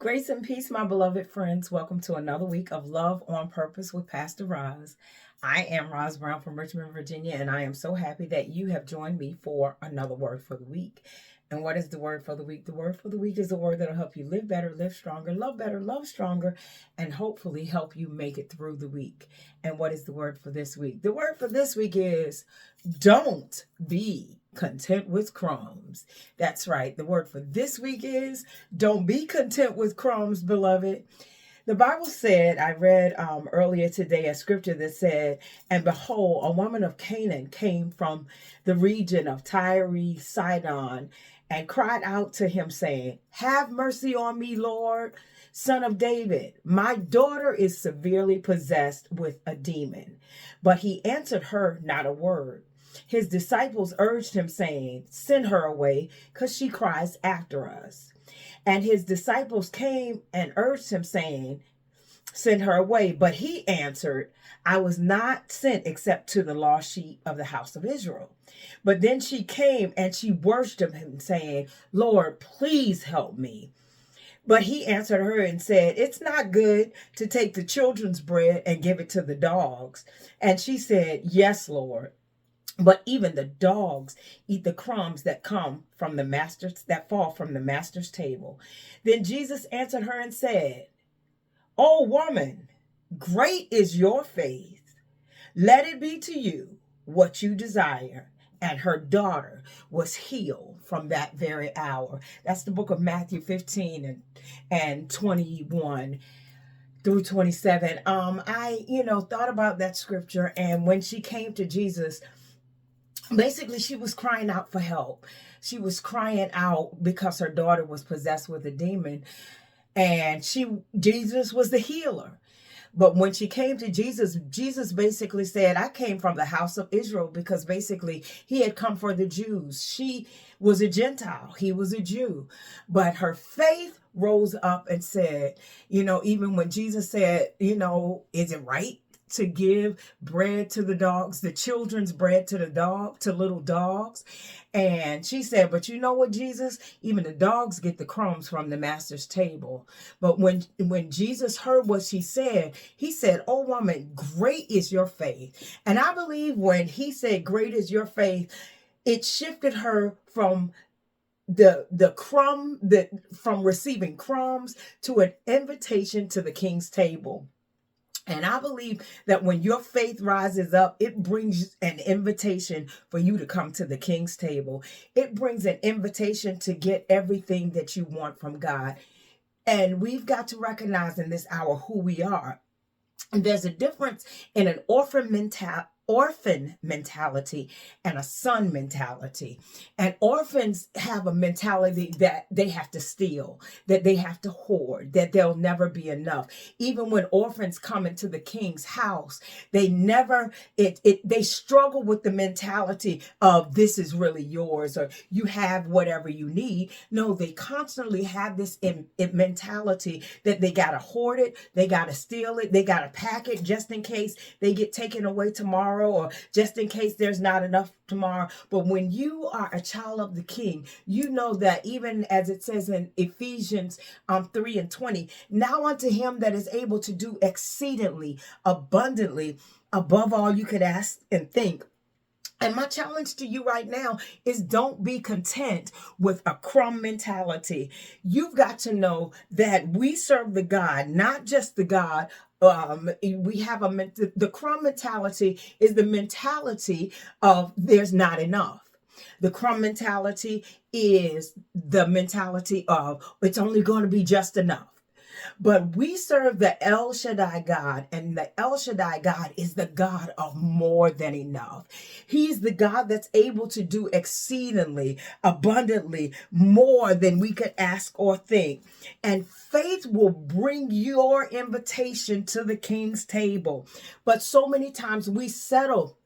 Grace and peace, my beloved friends. Welcome to another week of Love on Purpose with Pastor Roz. I am Roz Brown from Richmond, Virginia, and I am so happy that you have joined me for another word for the week. And what is the word for the week? The word for the week is a word that'll help you live better, love stronger, and hopefully help you make it through the week. And what is the word for this week? The word for this week is don't be content with crumbs. That's right. The word for this week is don't be content with crumbs, beloved. The Bible said, I read earlier today a scripture that said, and behold, a woman of Canaan came from the region of Tyre, Sidon, and cried out to him, saying, have mercy on me, Lord, son of David. My daughter is severely possessed with a demon. But he answered her not a word. His disciples urged him, saying, send her away, because she cries after us. And his disciples came and urged him, saying, send her away. But he answered, I was not sent except to the lost sheep of the house of Israel. But then she came and she worshipped him, saying, Lord, please help me. But he answered her and said, it's not good to take the children's bread and give it to the dogs. And she said, yes, Lord. But even the dogs eat the crumbs that fall from the master's table. Then Jesus answered her and said, O woman, great is your faith. Let it be to you what you desire. And her daughter was healed from that very hour. That's the book of Matthew 15 and 21 through 27. I thought about that scripture, and when she came to Jesus, basically, she was crying out for help. She was crying out because her daughter was possessed with a demon, and Jesus was the healer. But when she came to Jesus, Jesus basically said, I came from the house of Israel, because basically he had come for the Jews. She was a Gentile. He was a Jew. But her faith rose up and said, even when Jesus said, is it right to give bread to the dogs, the children's bread to to little dogs? And she said, but you know what, Jesus, even the dogs get the crumbs from the master's table. But when Jesus heard what she said, he said, oh woman, great is your faith. And I believe when he said, great is your faith, it shifted her from from receiving crumbs to an invitation to the king's table. And I believe that when your faith rises up, it brings an invitation for you to come to the king's table. It brings an invitation to get everything that you want from God. And we've got to recognize in this hour who we are. And there's a difference in an orphan mentality and a son mentality. And orphans have a mentality that they have to steal, that they have to hoard, that there'll never be enough. Even when orphans come into the king's house, they struggle with the mentality of this is really yours, or you have whatever you need. No, they constantly have this mentality that they got to hoard it, they got to steal it, they got to pack it just in case they get taken away tomorrow, or just in case there's not enough tomorrow. But when you are a child of the king, you know that even as it says in Ephesians 3:20, now unto him that is able to do exceedingly abundantly above all you could ask and think. And my challenge to you right now is don't be content with a crumb mentality. You've got to know that we serve the God, not just the God. We have the crumb mentality is the mentality of there's not enough. The crumb mentality is the mentality of it's only going to be just enough. But we serve the El Shaddai God, and the El Shaddai God is the God of more than enough. He's the God that's able to do exceedingly, abundantly, more than we could ask or think. And faith will bring your invitation to the king's table. But so many times we settle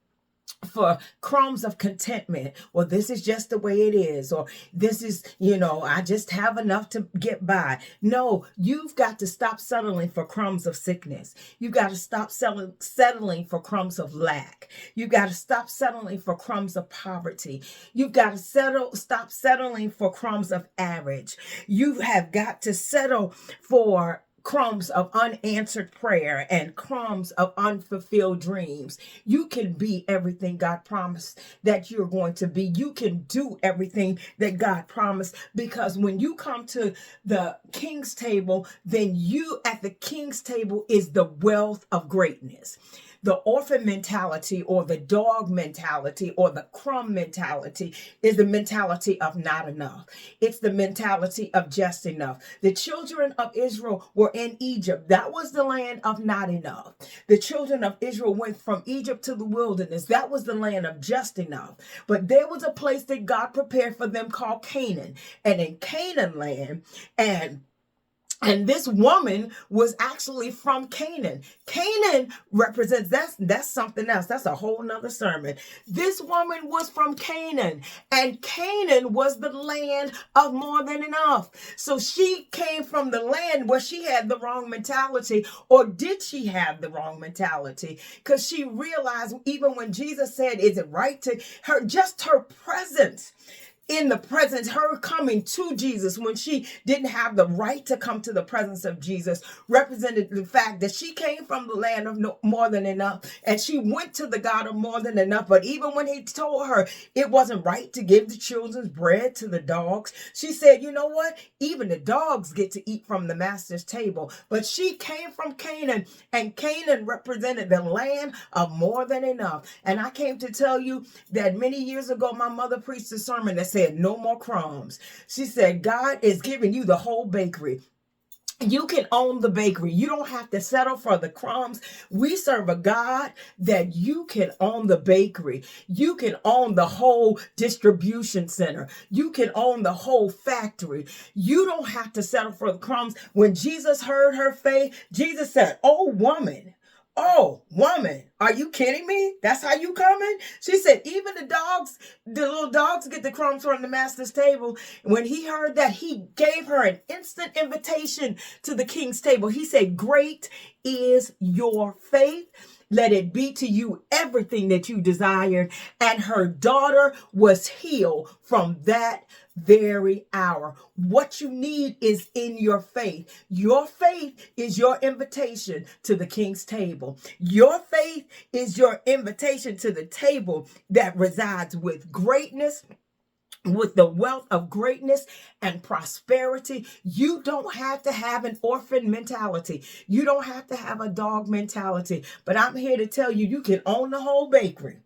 for crumbs of contentment, or this is just the way it is, or this is, I just have enough to get by. No, you've got to stop settling for crumbs of sickness. You've got to stop settling for crumbs of lack. You've got to stop settling for crumbs of poverty. You've got to stop settling for crumbs of average. You have got to settle for crumbs of unanswered prayer and crumbs of unfulfilled dreams. You can be everything God promised that you're going to be. You can do everything that God promised, because when you come to the king's table, then you at the king's table is the wealth of greatness. The orphan mentality, or the dog mentality, or the crumb mentality is the mentality of not enough. It's the mentality of just enough. The children of Israel were in Egypt. That was the land of not enough. The children of Israel went from Egypt to the wilderness. That was the land of just enough. But there was a place that God prepared for them called Canaan. And in Canaan land, and this woman was actually from Canaan. Canaan represents, that's something else. That's a whole nother sermon. This woman was from Canaan, and Canaan was the land of more than enough. So she came from the land where she had the wrong mentality. Or did she have the wrong mentality? Because she realized, even when Jesus said, is it right to her, just her presence, in the presence, her coming to Jesus when she didn't have the right to come to the presence of Jesus, represented the fact that she came from the land of more than enough, and she went to the God of more than enough. But even when he told her it wasn't right to give the children's bread to the dogs, she said, you know what? Even the dogs get to eat from the master's table. But she came from Canaan, and Canaan represented the land of more than enough. And I came to tell you that many years ago, my mother preached a sermon that said, no more crumbs. She said, God is giving you the whole bakery. You can own the bakery. You don't have to settle for the crumbs. We serve a God that you can own the bakery. You can own the whole distribution center. You can own the whole factory. You don't have to settle for the crumbs. When Jesus heard her faith, Jesus said, oh, woman, are you kidding me? That's how you coming? She said, even the little dogs get the crumbs from the master's table. When he heard that, he gave her an instant invitation to the king's table. He said, great is your faith. Let it be to you everything that you desired. And her daughter was healed from that very hour. What you need is in your faith. Your faith is your invitation to the king's table. Your faith is your invitation to the table that resides with greatness, with the wealth of greatness and prosperity. You don't have to have an orphan mentality. You don't have to have a dog mentality. But I'm here to tell you, you can own the whole bakery.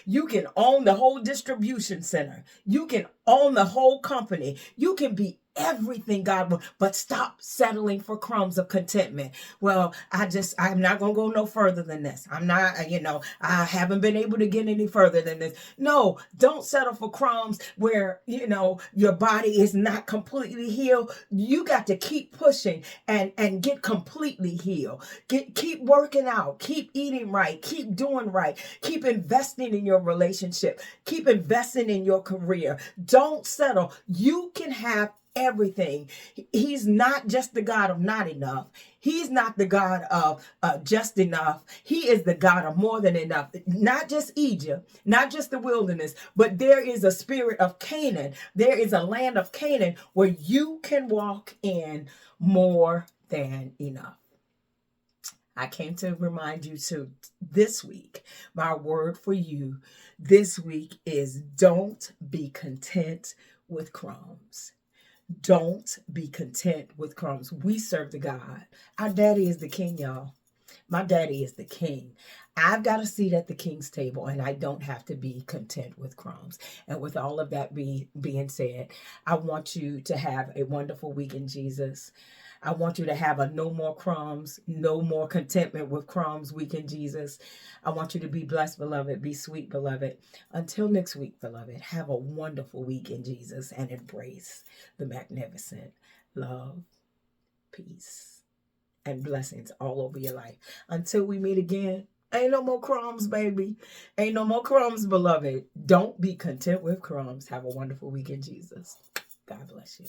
You can own the whole distribution center. You can own the whole company. You can be everything God wants, but stop settling for crumbs of contentment. Well, I'm not going to go no further than this. I'm not, I haven't been able to get any further than this. No, don't settle for crumbs where, your body is not completely healed. You got to keep pushing and get completely healed. Keep working out, keep eating right, keep doing right, keep investing in your relationship, keep investing in your career. Don't settle. You can have everything. He's not just the God of not enough. He's not the God of just enough. He is the God of more than enough. Not just Egypt, not just the wilderness, but there is a spirit of Canaan. There is a land of Canaan where you can walk in more than enough. I came to remind you to this week, my word for you this week is don't be content with crumbs. Don't be content with crumbs. We serve the God. Our daddy is the king, y'all. My daddy is the king. I've got a seat at the king's table, and I don't have to be content with crumbs. And with all of that being said, I want you to have a wonderful week in Jesus. I want you to have a no more crumbs, no more contentment with crumbs week in Jesus. I want you to be blessed, beloved. Be sweet, beloved. Until next week, beloved, have a wonderful week in Jesus and embrace the magnificent love, peace, and blessings all over your life. Until we meet again, Ain't no more crumbs, baby. Ain't no more crumbs, beloved. Don't be content with crumbs. Have a wonderful weekend, Jesus. God bless you.